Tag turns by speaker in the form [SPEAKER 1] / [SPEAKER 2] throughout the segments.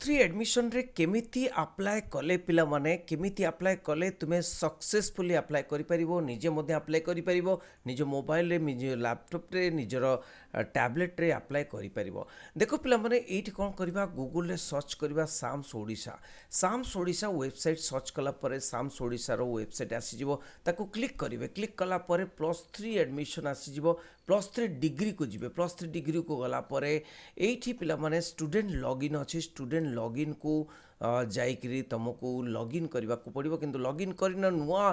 [SPEAKER 1] +3 admission रे केमिति apply कले पिला माने केमिति अप्लाई कले तुमे सक्सेसफुली अप्लाई करि परिबो निजे मध्ये अप्लाई करि परिबो निज मोबाइल रे निज लैपटॉप रे निजर टैबलेट रे अप्लाई करि परिबो। देखो पिला माने एठी कोन करबा गूगल रे सर्च करबा साम्स ओडिशा वेबसाइट सर्च कला परे साम्स ओडिशा रो वेबसाइट आसी जिवो ताको क्लिक करिवे क्लिक कला परे +3 एडमिशन आसी जिवो +3 डिग्री को जिवे +3 डिग्री को गला परे एठी पिला माने स्टूडेंट लॉगिन अछि स्टूडेंट लॉगिन को जाइकरी तुमको लॉगिन करने को पड़ो किंतु लॉगिन करना नुआ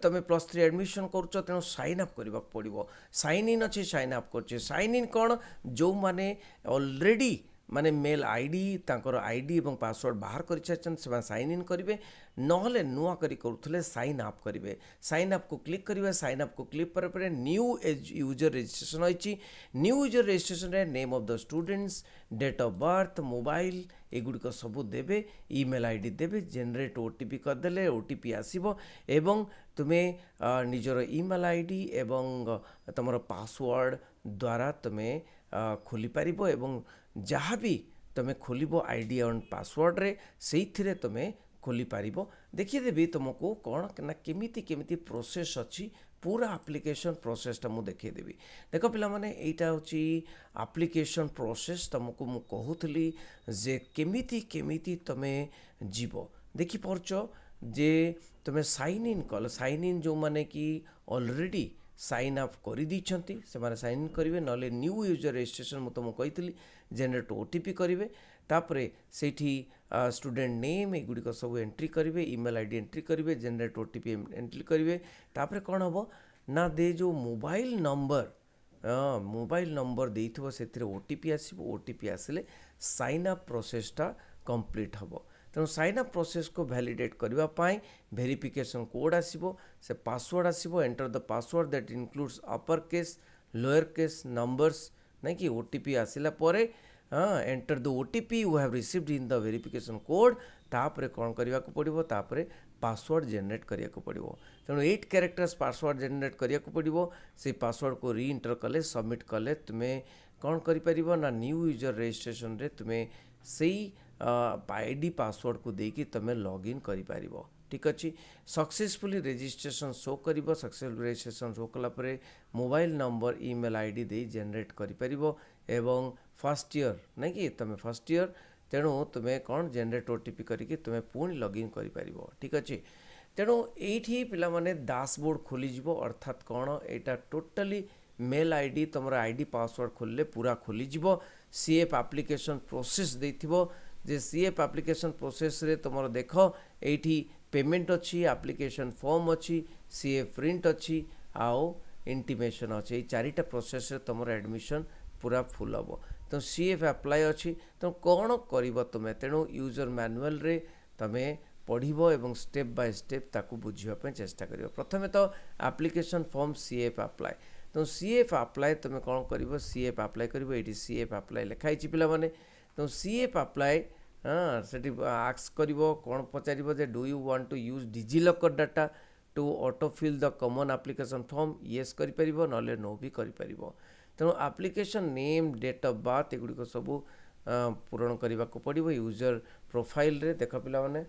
[SPEAKER 1] तुम +3 एडमिशन करुच तेणु साइन अप करने पड़ो साइन इन अच्छे साइन अप कर साइन इन कौन जो मैंने ऑलरेडी माने मेल आईडी तांकर आईडी और पासवर्ड बाहर कर साइन इन करेंगे नहले नुआ करुले साइन अप करेंगे साइन अप को क्लिक करेंगे साइन अप को क्लिक पर न्यू यूजर रजिस्ट्रेशन होती न्यू यूजर रजिस्ट्रेशन रे name of the students date of birth mobile एगुड़िक सबू देवे ईमेल आईडी देवे जेनरेट ओटीपी करदे ओटीपी आसीबो एवं तुम्हें निजर ईमेल आईडी एवं तुम पासवर्ड द्वारा तुम्हें खोली पारिबो एवं जहाँ भी तुम खोल आईडी एंड पासवर्ड रे से तुम्हें खोली पारिबो देखिदेवी तुमको कौन ना केमिति केमिति प्रोसेस अच्छी पूरा एप्लिकेशन प्रोसेसटा मु देखिदेवी देख पिला माने एटा होची एप्लिकेशन प्रोसेस तुमको मु कहूली जे केमिति केमिति तमे जीव देखि परछ जे तुम साइन इन कल साइन इन जो माने कि ऑलरेडी साइन अप कर दी से साइन इन करेंगे ना न्यू यूजर रजिस्ट्रेशन मुझे तुमको कही जेनेरेट ओटीपी करेंगे तापर से स्टूडेंट नेम एगुड़िक सब एंट्री करेंगे ईमेल आईडी एंट्री करेंगे जेनेरेट ओटीपी एंट्री करेंगे तापर कौन हम ना दे जो मोबाइल नंबर देइथिबो सेथिरे ओटीपी आसीबो ओटीपी आसिले साइन अप प्रोसेसटा कंप्लीट हबो तेणु साइन अप प्रोसेस को वैलिडेट करने वेरिफिकेशन कोड आसीबो से पासवर्ड आसीबो enter the password that includes upper case lower case numbers नहीं कि ओटीपी आसिला परे enter the OTP you have received in the verification code तापरे कौन करने को पड़ो तापरे पासवर्ड जेनरेट करने को पड़ो तेणु 8 कैरेक्टर्स पासवर्ड जेनरेट करने को पड़ो से पासवर्ड को री इंटर कले सबमिट कले तुम्हें कौन कर ना न्यू यूजर रजिस्ट्रेशन रे तुम्हें से आईडी पासवर्ड को देकी तुम्हें लॉगिन कर ठीक अच्छे सक्सेसफुली रजिस्ट्रेशन शो कर सक्सेसफुल रजिस्ट्रेशन शो कलापर मोबाइल नंबर ईमेल आईडी दे जेनरेट कर एवं फर्स्ट ईयर नहीं कि तुम फर्स्ट ईयर तेणु तुम्हें कौन जेनरेट ओटीपी करके तुम्हें पुणी लॉगिन कर ठीक अच्छे तेणु ये पिला माने डैशबोर्ड खोली अर्थात कौन यहाँ टोटाली मेल आईडी तुम आईडी पासवर्ड खोलिले पूरा खोली सीएफ एप्लिकेशन प्रोसेस देथिबो जे सीएफ एप्लिकेशन प्रोसेस रे तुम देख ये पेमेंट अच्छी एप्लिकेशन फॉर्म अच्छी सीएफ प्रिंट अच्छी आउ इंटीमेशन अच्छी ये चारिटा प्रोसेस रे तुम एडमिशन पूरा फुल हम तो सीएफ अप्लाई अच्छी तो कौन कर तुम्हें तेणु यूजर मैनुअल रे तुम्हें पढ़ो एवं स्टेप बाय स्टेप ताकू बुझापी चेष्टा कर प्रथमे तो एप्लिकेशन फॉर्म सीएफ अप्लाई तो सीएफ अप्लाई तुम्हें कौन कर सीएफ अप्लाई कर ये सीएफ अप्लाई लिखाई पिला माने तो सीएफ अप्लाई हाँ से आक्स कर कौन पचार जे do you want to use DigiLocker data to autofill the common application form yes कर ना नो भी कर तेणु application name date of birth एगुड़िक सब पूरण करने को पड़ो यूजर प्रोफाइल रे देख पिला माने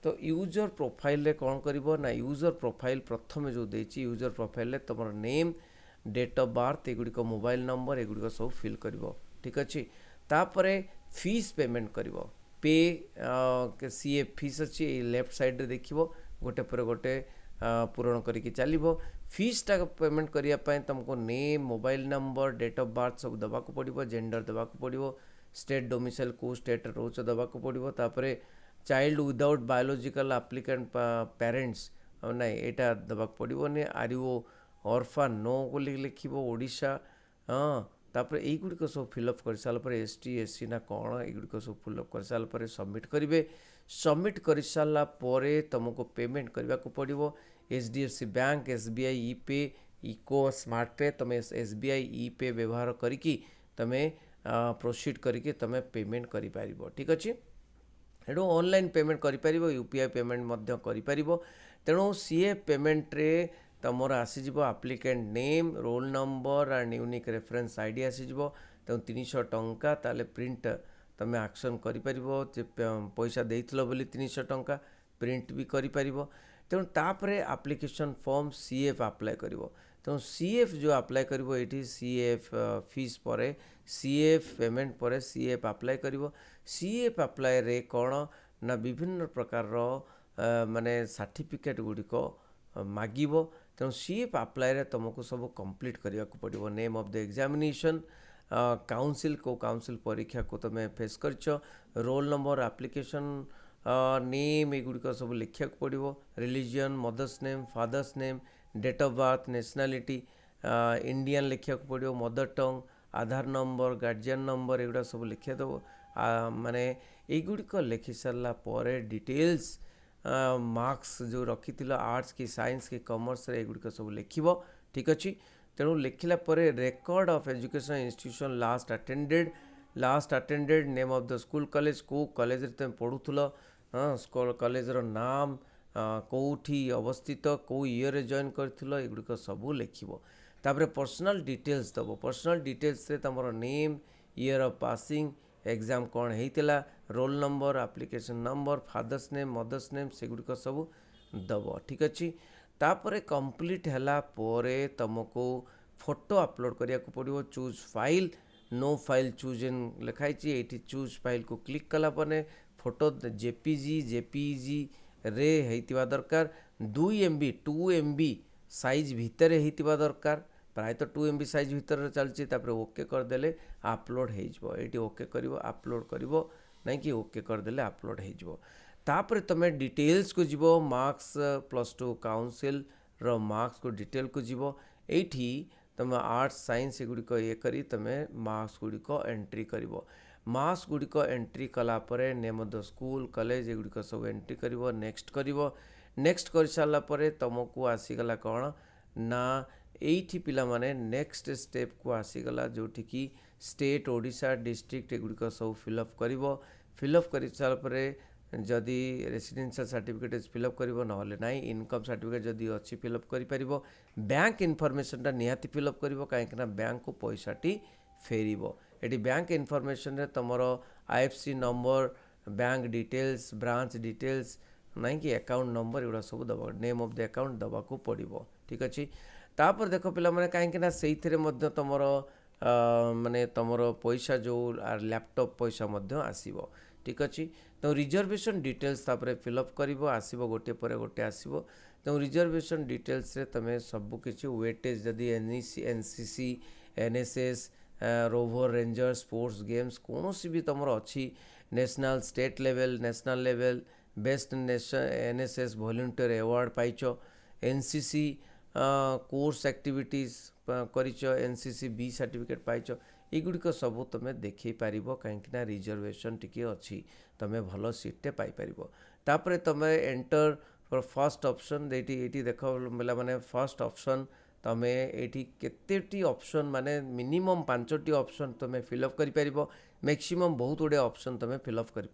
[SPEAKER 1] तो यूजर प्रोफाइल रे कौन कर ना यूजर प्रोफाइल प्रथम जो देती यूजर प्रोफाइल तुम नेम डेट ऑफ बर्थ एगुड़िक मोबाइल नंबर एगुड़िक सब फिल कर ठीक अच्छे तापर फीस पेमेंट कर पे सीएफ फीस अच्छी लेफ्ट साइड रे देखिबो गोटे पर गोटे पूरण करके चलो फीसटा पेमेंट करने तुमको name mobile number date of birth सब दबा पड़ो जेंडर दबा पड़ो स्टेट डोमिसाइल को स्टेट रोच दबा पड़ो तापर child without biological applicant parents ना यहाँ दबा पड़ोनी आर यू ऑर्फन नो को लिखो ओडिशा हाँ तापर युड़िक सब फिलअप कर सारापर एसटी एससी ना कौन युड़िक सब फिलअप कर सारापर सबमिट करेंगे सबमिट कर सारापर तुमको पेमेंट करने को पड़ो एचडीएफसी बैंक एसबीआई ई पे इको स्मार्ट पे तुम एसबीआई ई पे व्यवहार करी तुम्हें प्रोसीड करके तुम्हें पेमेंट कर ठीक अच्छे एणु ऑनलाइन पेमेंट कर यूपीआई पेमेंट कर तेणु सीए पेमेंट रे तुमर आसीज applicant name roll number and unique reference ID आसीज तेणु 300 टंका ताले प्रिंट तुम एक्शन कर पैसा देइथिलो बोली 300 टंका प्रिंट भी कर तेणु तापर एप्लिकेशन फॉर्म सीएफ अप्लाई कर तेणु सीएफ जो अप्लाई कर सीएफ फीस पर सीएफ पेमेंट पर सीएफ अप्लाई कर सीएफ अप्लाई रे कौन ना विभिन्न प्रकार माने सर्टिफिकेट गुड़िक मागिबो तेणु सीएफ अप्लाई रे तुमको सब कंप्लीट करने को पड़ो name of the examination council को काउंसिल परीक्षा को तुम फेस कर रोल नंबर एप्लिकेशन नेम एगुड़िक सब लिखा पड़ो religion mother's name father's name date of birth nationality Indian लिखा पड़ो mother tongue Aadhaar number guardian number एगुड़ा सब लिखे देव माने एगुड़िक लिखि सारा पर डिटेल्स मार्क्स जो रखी आर्ट्स की साइंस की कॉमर्स एगुड़िक सब लिख ठीक अच्छे तेणु लिखला record of education institution last attended name of the school college को कॉलेज रे तुम पढ़ुल स्कूल कॉलेज रो नाम कौटी अवस्थित कौ ईयर जॉइन करथिलो एगुड़िक सब लिखिबो तापर पर्सनल डिटेल्स दबो पर्सनल डिटेल्स रे तमरो name year of passing exam कौन होता roll number application number father's name mother's name सेगुड़िक सब दब ठीक अच्छे तापर कंप्लीट हैला पोरे तुमको फोटो अपलोड करिया को पड़ो choose file no file chosen लिखाई ये चूज फाइल को क्लिक कला पने फोटो जेपीजी रे हेतिबा दरकार 2 MB 2 MB साइज भितर हेतिबा दरकार प्रायतः 2 MB साइज भितर चलती ओके करदेले अपलोड हो ओके कर अपलोड कर नहीं कि ओके करदेले अपलोड हो तापर तुम डिटेल्स को जीवो मार्क्स +2 काउंसिल रो मार्क्स को डिटेल को जीवो एठी तुम आर्ट्स साइंस एगुड़िक ये करी तुम मार्क्स गुड़िक एंट्री कर मार्क्स गुड़िक एंट्री कलापर नेम द स्कूल कॉलेज एगुड़िक सब एंट्री कर नेक्स्ट कर सारापर तुमको आसीगला कौन ना एठी पिला माने नेक्स्ट स्टेप को आसीगला जोठी की स्टेट ओडिशा डिस्ट्रिक्ट एगुड़िक सब फिलअप कर सारापर जदि रेसिडेंशियल सर्टिफिकेट फिलअप कर ना इनकम सर्टिफिकेट जदि अच्छी फिलअप कर बैंक इनफॉरमेशन निहाती फिलअप कर कहीं बैंक को पैसाटी फेर ये बैंक इनफॉरमेशन रे तुमर IFSC number bank details branch details नहीं कि अकाउंट नंबर एगुड़ा सब दबा नेम ऑफ द अकाउंट दबा को पड़ो ठीक अच्छे तापर देख पिला माने कहीं से तुम माने तुम पैसा जो लैपटॉप पैसा आसीबो ठीक अच्छे तो रिजर्वेशन डिटेल्स तापर फिलअप कर आसो गोटे पर गोटे आसो तो रिजर्वेशन डिटेल्स रे तुम सबकि वेटेज जदि NCC NSS rover ranger sports games कौन भी तुम अच्छी national state level best NSS volunteer award पाइच एनसीसी कोर्स एक्टिविटीज करिच एनसीसी बी सर्टिफिकेट पाइच एगुड़िक सब तुम देखी पार कहीं रिजर्वेशन टी अच्छी तुम भल सीटे पाइपर तापर तुम एंटर फॉर फर्स्ट ऑप्शन ये देख बोला माने फर्स्ट ऑप्शन तुम ये केतेटी ऑप्शन माने मिनिमम 5टी ऑप्शन तुम फिलअप कर मैक्सिमम बहुत गुड़े ऑप्शन तुम फिलअप कर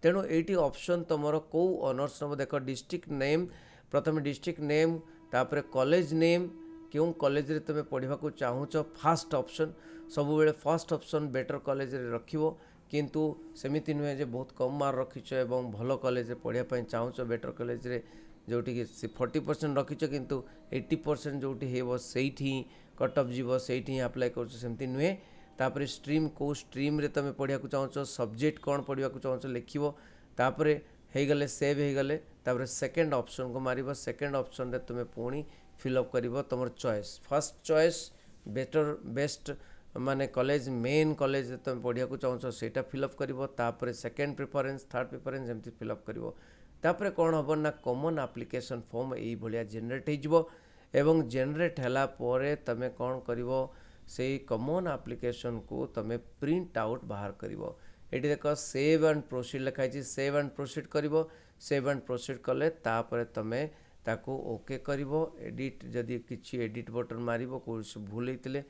[SPEAKER 1] तेणु ये ऑप्शन तुम कौ ऑनर्स नब देख डिस्ट्रिक्ट नेम प्रथम डिस्ट्रिक्ट नेम तापर कॉलेज नेम क्यों कॉलेज रे तुम पढ़ा चाहूच फास्ट ऑप्शन सब बेले फर्स्ट ऑप्शन बेटर कॉलेज रे रखिवो किंतु सेमिति नुहे जे बहुत कम मार्क रखिच एवं भल कॉलेज रे पढ़ाई चाहूच बेटर कॉलेज रे जोटी कि 40% रखिच किंतु 80% जोटी हेबो सेठी कट ऑफ जीवो सेठी अप्लाई करछ सेमिति नुहे तापर स्ट्रीम को स्ट्रीम रे तुम पढ़ा चाहूच सब्जेक्ट कौन पढ़ा चाहूच लिखिवो तापर हे गले सेव हे गले तापर सेकंड ऑप्शन को मारिबो सेकंड ऑप्शन रे तुम पुणी फिलअप करिवो तुमर choice first choice better best माने कॉलेज मेन कॉलेज तुम पढ़ा चाहूच सेटा फिलअप करिवो तापर सेकंड प्रेफरेंस थर्ड प्रेफरेंस एमती फिलअप करिवो तापर कौन हम ना कॉमन एप्लिकेशन फॉर्म यही भाया जेनेरेट हो जेनेरेट हैला पोरे तमे कौन करिवो से कॉमन एप्लिकेशन को तमे प्रिंट आउट बाहर करिवो ये देख सेव एंड प्रोसीड लिखाई सेव एंड प्रोसीड करिवो सेव एंड प्रोसीड कले तापर तमे ताको ओके करिवो एडिट जदि किछि एडिट बटन मारिवो कोई भूल होते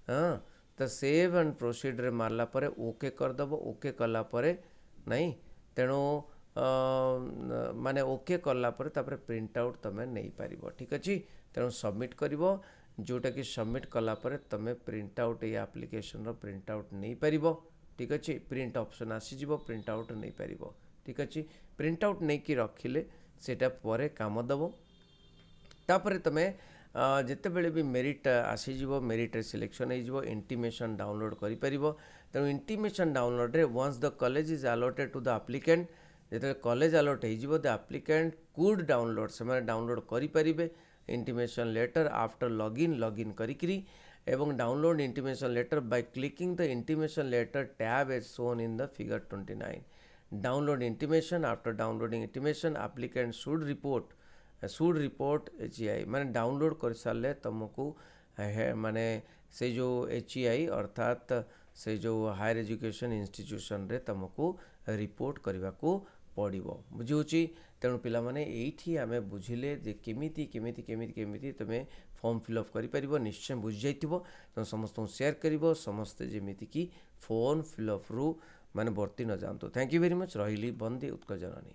[SPEAKER 1] हाँ तो सेव एंड प्रोसीड रे मारला परे ओके करदेव ओके कला परे नहीं तेणु माने ओके कला परे तापर प्रिंट आउट तमे नहीं पारिबो ठीक अच्छे तेणु सबमिट करिवो जोटा कि सबमिट कला परे तमे प्रिंट आउट ये एप्लिकेशन रो प्रिंट आउट नहीं पारिबो ठीक अच्छे प्रिंट ऑप्शन आसीजिव प्रिंट आउट नहीं पार ठीक अच्छे प्रिंट आउट नहीं कि रखिले सेटा पर काम दब तापर तुम जितेबले भी मेरिट आसीजिव मेरिट सिलेक्शन हो इंटीमेशन डाउनलोड कर तेणु इंटीमेशन डाउनलोड रे once the college is allotted to the applicant जो कॉलेज अलॉट हो द एप्लिकेंट कुड डाउनलोड से डाउनलोड करें इंटीमेशन लेटर आफ्टर लॉगिन करी एवं download intimation letter by clicking the intimation letter tab as shown in the figure 29 download intimation after downloading intimation applicant should report HEI माने download कर सारे तुमको माने से जो HEI अर्थात से जो हायर एजुकेशन इंस्टीट्यूशन रे तुमको रिपोर्ट करने को पड़ो बुझे तेणु पिलामाने एठी आमे बुझिले जे केमिति केमिति केमिति केमिति तुमे फॉर्म फिलअप करिपारिबो निश्चय बुझि जाइतिबो तो समस्त शेयर करिवो समस्त जेमिति कि फॉर्म फिलअप रु माने वर्ती न जानतो थैंक यू वेरी मच रहिली बंदे उत्कल जननी।